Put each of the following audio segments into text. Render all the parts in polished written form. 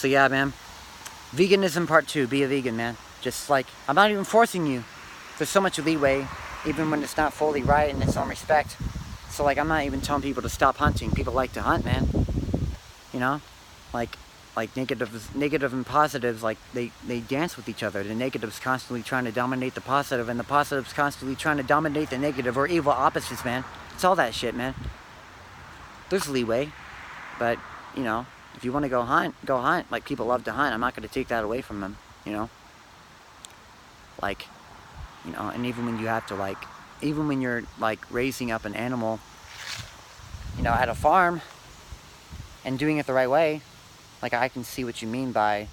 So yeah, man. Veganism part 2. Be a vegan, man. Just like, I'm not even forcing you. There's so much leeway, even when it's not fully right in its own respect. So like, I'm not even telling people to stop hunting. People like to hunt, man. You know? Like negative and positives, like they dance with each other. The negative's constantly trying to dominate the positive, and the positive's constantly trying to dominate the negative, or evil opposites, man. It's all that shit, man. There's leeway, but, you know, if you want to go hunt, go hunt. Like, people love to hunt. I'm not going to take that away from them, you know? Like, you know, and even when you have to, like, even when you're, like, raising up an animal, you know, at a farm, and doing it the right way, like, I can see what you mean by,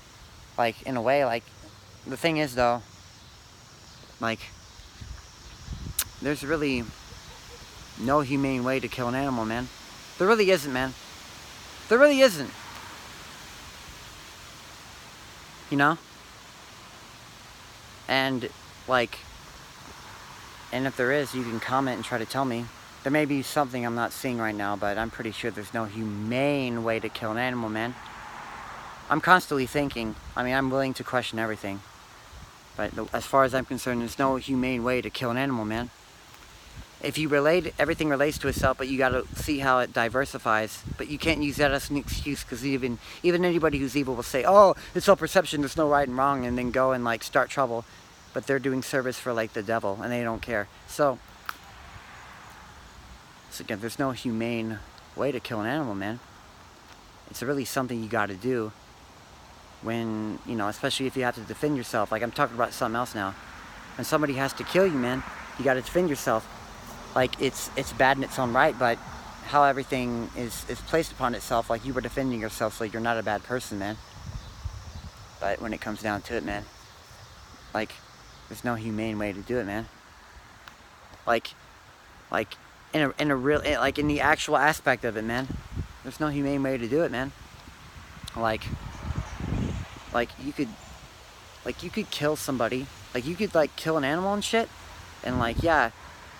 like, in a way, like, the thing is, though, like, there's really no humane way to kill an animal, man. There really isn't, man. There really isn't. You know? And, like, and if there is, you can comment and try to tell me. There may be something I'm not seeing right now, but I'm pretty sure there's no humane way to kill an animal, man. I'm constantly thinking. I mean, I'm willing to question everything. But as far as I'm concerned, there's no humane way to kill an animal, man. If you relate, everything relates to itself, but you gotta see how it diversifies. But you can't use that as an excuse, because even anybody who's evil will say, oh, it's all perception, there's no right and wrong, and then go and, like, start trouble. But they're doing service for, like, the devil, and they don't care. So again, there's no humane way to kill an animal, man. It's really something you gotta do when, you know, especially if you have to defend yourself. Like, I'm talking about something else now. When somebody has to kill you, man, you gotta defend yourself. Like, it's bad in its own right, but how everything is placed upon itself, like you were defending yourself, so you're not a bad person, man. But when it comes down to it, man, like, there's no humane way to do it, man. Like in a real, like, in the actual aspect of it, man, there's no humane way to do it, man. Like you could kill somebody, like, you could, like, kill an animal and shit, and, like, yeah,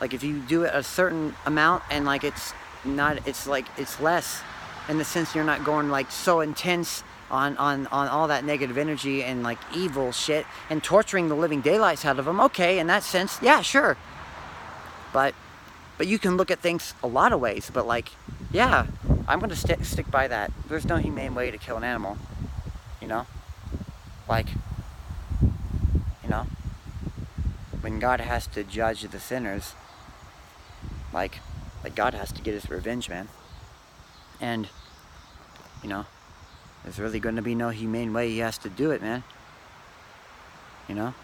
like, if you do it a certain amount, and, like, it's less, in the sense you're not going, like, so intense on all that negative energy and, like, evil shit and torturing the living daylights out of them. Okay, in that sense, yeah, sure. But you can look at things a lot of ways. But, like, yeah, I'm gonna stick by that. There's no humane way to kill an animal. You know, like, you know, when God has to judge the sinners, like God has to get his revenge, man. And, you know, there's really going to be no humane way he has to do it, man. You know?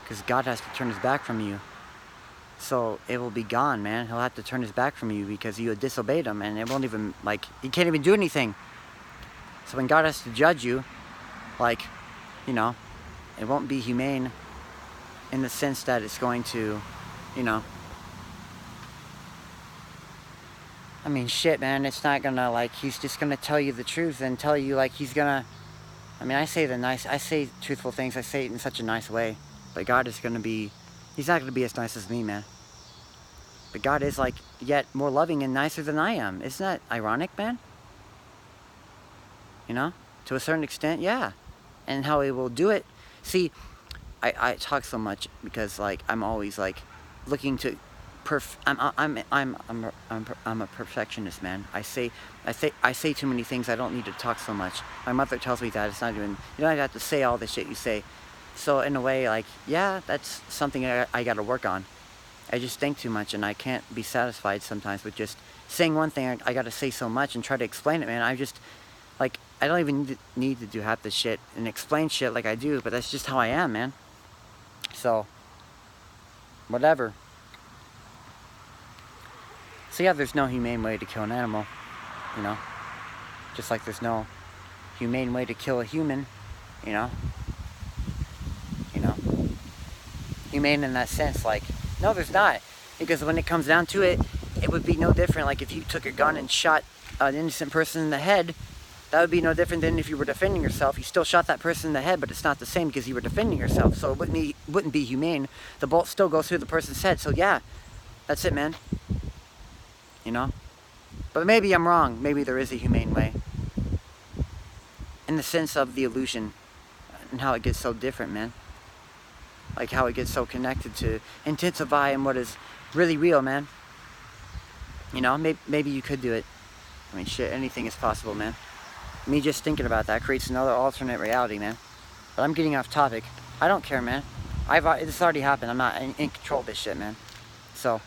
Because God has to turn his back from you. So it will be gone, man. He'll have to turn his back from you because you disobeyed him, and it won't even, like, you can't even do anything. So when God has to judge you, like, you know, it won't be humane in the sense that it's going to, you know, I mean, shit, man, it's not gonna, like, he's just gonna tell you the truth and tell you, like, he's gonna, I mean, I say truthful things, I say it in such a nice way, but God is gonna be, he's not gonna be as nice as me, man. But God is, like, yet more loving and nicer than I am. Isn't that ironic, man? You know? To a certain extent, yeah. And how he will do it. See, I talk so much because, like, I'm always, like, looking to I'm a perfectionist, man. I say too many things. I don't need to talk so much. My mother tells me that it's not even, you don't have to say all the shit you say. So in a way, like, yeah, that's something I got to work on. I just think too much, and I can't be satisfied sometimes with just saying one thing. I got to say so much and try to explain it, man. I just, like, I don't even need to do half this shit and explain shit like I do, but that's just how I am, man. So, whatever. So yeah, there's no humane way to kill an animal, you know, just like there's no humane way to kill a human, you know, humane in that sense, like, no, there's not, because when it comes down to it, it would be no different, like, if you took a gun and shot an innocent person in the head, that would be no different than if you were defending yourself. You still shot that person in the head, but it's not the same because you were defending yourself, so it wouldn't be humane. The bullet still goes through the person's head, so yeah, that's it, man. You know? But maybe I'm wrong. Maybe there is a humane way. in the sense of the illusion and how it gets so different, man. Like how it gets so connected to intensify and what is really real, man. You know, maybe you could do it. I mean, shit, anything is possible, man. Me just thinking about that creates another alternate reality, man. But I'm getting off topic. I don't care, man. This already happened. I'm not in control of this shit, man. So,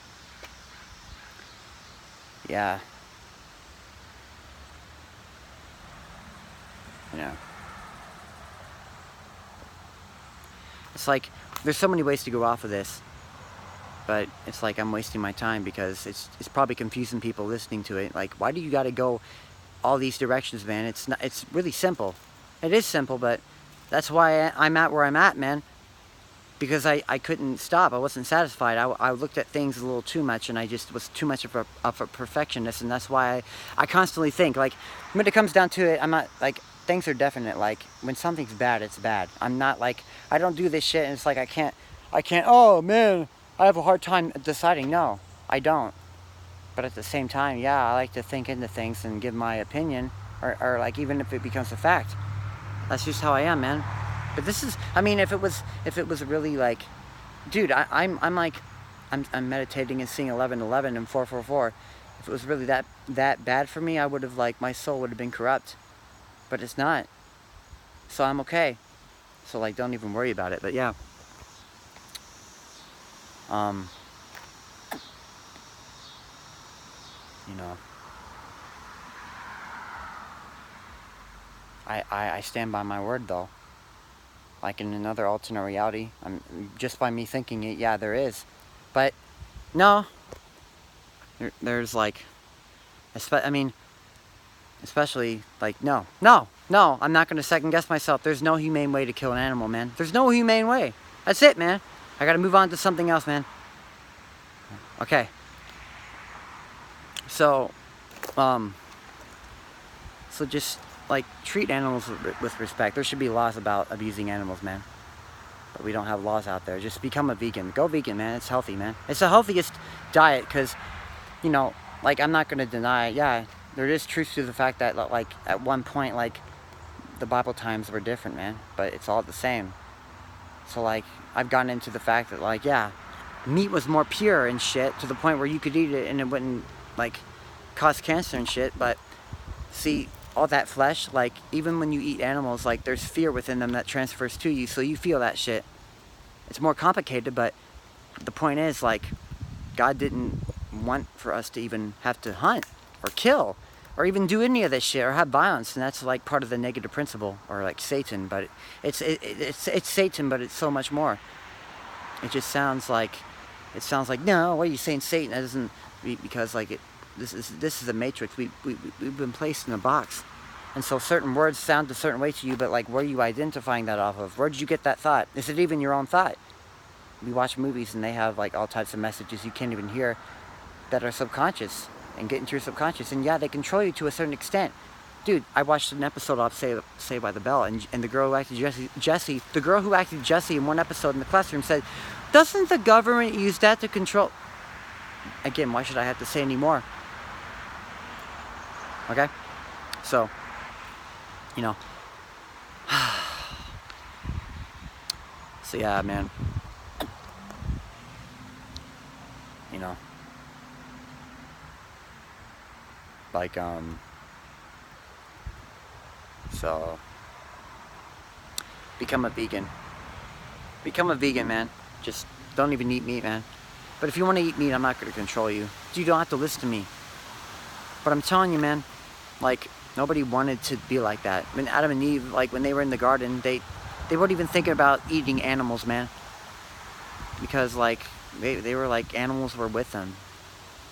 yeah. Yeah. It's like, there's so many ways to go off of this. But it's like I'm wasting my time because it's probably confusing people listening to it. Like, why do you gotta go all these directions, man? It's really simple. It is simple, but that's why I'm at where I'm at, man. Because I couldn't stop. I wasn't satisfied. I looked at things a little too much, and I just was too much of a perfectionist, and that's why I constantly think. Like, when it comes down to it, I'm not, like, things are definite. Like, when something's bad, it's bad. I'm not, like, I don't do this shit, and it's like I can't, oh, man, I have a hard time deciding. No, I don't. But at the same time, yeah, I like to think into things and give my opinion, or like, even if it becomes a fact. That's just how I am, man. But this is, I mean, if it was really like, dude, I'm meditating and seeing 11:11 and 4:44. If it was really that bad for me, I would have, like, my soul would have been corrupt. But it's not. So I'm okay. So, like, don't even worry about it. But yeah. You know. I stand by my word, though. Like, in another alternate reality, just by me thinking it, yeah, there is. But no, there's like, especially like, no, I'm not gonna second guess myself. There's no humane way to kill an animal, man. There's no humane way. That's it, man. I gotta move on to something else, man. Okay. So, so just, like, treat animals with respect. There should be laws about abusing animals, man. But we don't have laws out there. Just become a vegan. Go vegan, man. It's healthy, man. It's the healthiest diet because, you know, like, I'm not going to deny, yeah, there is truth to the fact that, like, at one point, like, the Bible times were different, man. But it's all the same. So, like, I've gotten into the fact that, like, yeah, meat was more pure and shit to the point where you could eat it and it wouldn't, like, cause cancer and shit. But, see, all that flesh, like, even when you eat animals, like, there's fear within them that transfers to you, so you feel that shit. It's more complicated, but the point is, like, God didn't want for us to even have to hunt or kill or even do any of this shit or have violence, and that's, like, part of the negative principle, or, like, Satan. But it's Satan, but it's so much more. It just sounds like, no, what are you saying, Satan? That doesn't, because, like, this is a matrix. We've been placed in a box, and so certain words sound a certain way to you, but, like, where are you identifying that off of? Where did you get that thought? Is it even your own thought? We watch movies and they have, like, all types of messages you can't even hear that are subconscious and get into your subconscious, and yeah, they control you to a certain extent. Dude, I watched an episode of Saved by the Bell, and the girl who acted Jessie, the girl who acted Jessie in one episode in the classroom said, "Doesn't the government use that to control?" Again, why should I have to say any more? Okay? So, you know. So yeah, man. You know. Like, so, become a vegan. Become a vegan, man. Just don't even eat meat, man. But if you want to eat meat, I'm not going to control you. You don't have to listen to me. But I'm telling you, man, like, nobody wanted to be like that. When Adam and Eve, like, when they were in the garden, they weren't even thinking about eating animals, man. Because, like, they were like, animals were with them.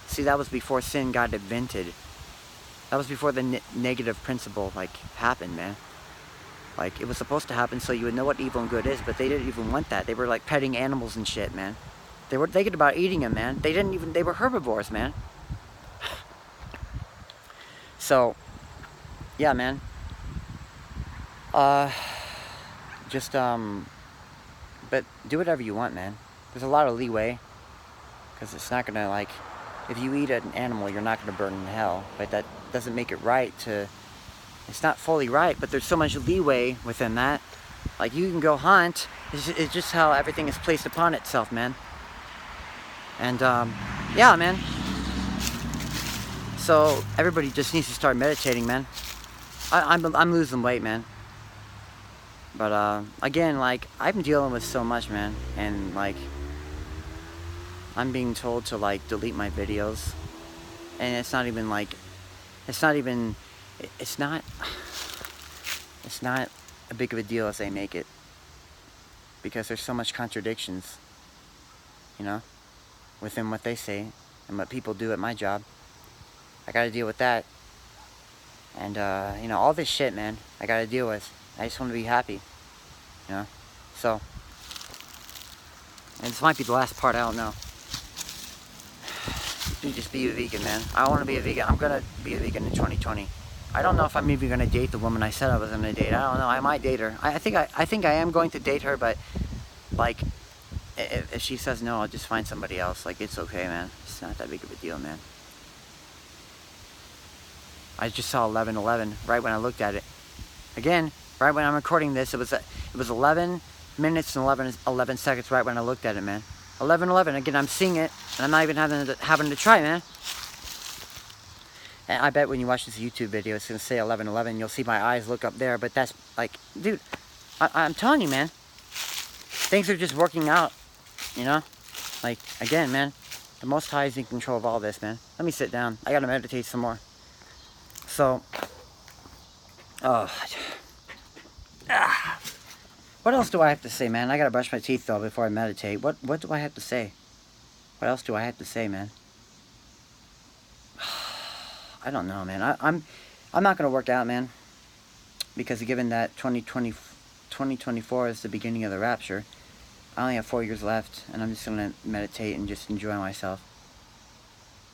See, that was before sin got invented. That was before the negative principle, like, happened, man. Like, it was supposed to happen so you would know what evil and good is, but they didn't even want that. They were, like, petting animals and shit, man. They were thinking about eating them, man. They were herbivores, man. So, yeah, man. But do whatever you want, man. There's a lot of leeway. Because it's not gonna, like, if you eat an animal, you're not gonna burn in hell. But that doesn't make it right to It's not fully right, but there's so much leeway within that. Like, you can go hunt. It's just how everything is placed upon itself, man. And, yeah, man. So, everybody just needs to start meditating, man. I'm losing weight, man. But, again, like, I'm dealing with so much, man. And, like, I'm being told to, like, delete my videos. And it's not even, like, it's not a big of a deal as they make it. Because there's so much contradictions, you know, within what they say and what people do at my job. I gotta deal with that. And, you know, all this shit, man, I gotta deal with. I just want to be happy, you know. So, and this might be the last part, I don't know. You just be a vegan, man. I want to be a vegan. I'm gonna be a vegan in 2020. I don't know if I'm even gonna date the woman I said I was gonna date. I don't know. I might date her. I think I am going to date her, but like, if she says no, I'll just find somebody else. Like, it's okay, man. It's not that big of a deal, man. I just saw 11:11 right when I looked at it. Again, right when I'm recording this, it was 11 minutes and 11 seconds right when I looked at it, man. 11:11. Again, I'm seeing it, and I'm not even having to try, man. And I bet when you watch this YouTube video, it's gonna say 11:11. You'll see my eyes look up there, but that's like, dude, I'm telling you, man. Things are just working out, you know. Like, again, man, the Most High is in control of all this, man. Let me sit down. I gotta meditate some more. So, what else do I have to say, man? I gotta brush my teeth though before I meditate. What do I have to say? What else do I have to say, man? I don't know, man. I'm not gonna work out, man, because given that 2024 is the beginning of the rapture, I only have 4 years left, and I'm just gonna meditate and just enjoy myself,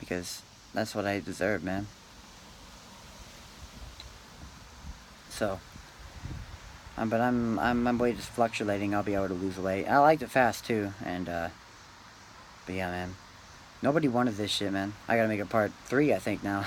because that's what I deserve, man. So, but my weight is fluctuating. I'll be able to lose weight. I like to fast too, and but yeah, man. Nobody wanted this shit, man. I gotta make a part 3, I think, now.